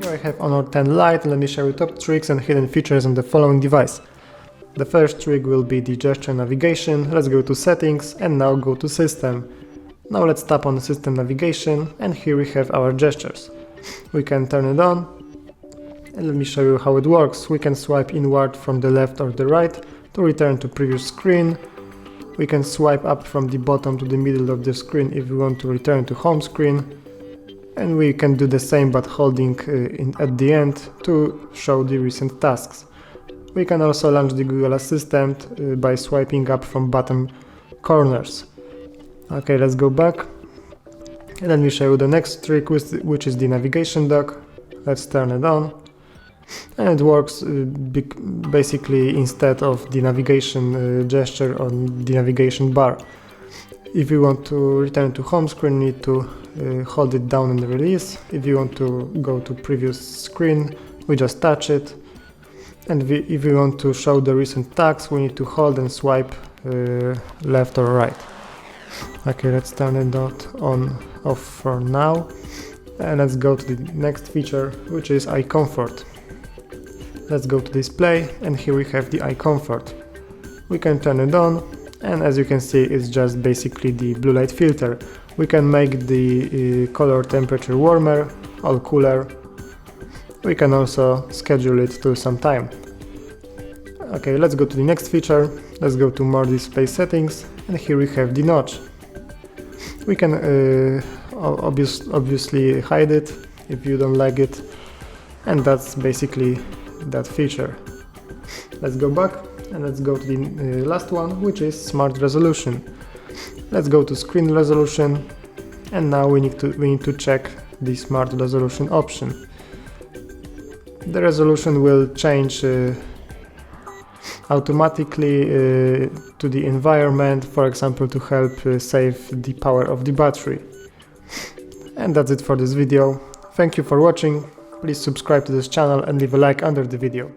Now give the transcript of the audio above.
I have Honor 10 Lite, and let me show you top tricks and hidden features on the following device. The first trick will be the gesture navigation. Let's go to settings and now go to system. Now let's tap on system navigation, and here we have our gestures. We can turn it on, and let me show you how it works. We can swipe inward from the left or the right to return to previous screen. We can swipe up from the bottom to the middle of the screen if we want to return to home screen. And we can do the same but holding at the end to show the recent tasks. We can also launch the Google Assistant by swiping up from bottom corners. Okay, let's go back. And let me show you the next trick, which is the navigation dock. Let's turn it on. And it works basically instead of the navigation gesture on the navigation bar. If you want to return to home screen, you need to hold it down and release. If you want to go to previous screen, we just touch it. And if we want to show the recent tasks, we need to hold and swipe left or right. Okay, let's turn it off for now. And let's go to the next feature, which is Icomfort. Let's go to display, and here we have the Icomfort. We can turn it on, and as you can see, it's just basically the blue light filter. We can make the color temperature warmer or cooler. We can also schedule it to some time. Okay, let's go to the next feature. Let's go to more display settings, and here we have the notch. We can obviously hide it if you don't like it, and that's basically that feature. Let's go back and let's go to the last one, which is smart resolution. Let's go to screen resolution, and now we need to check the smart resolution option. The resolution will change automatically to the environment, for example, to help save the power of the battery. And that's it for this video. Thank you for watching. Please subscribe to this channel and leave a like under the video.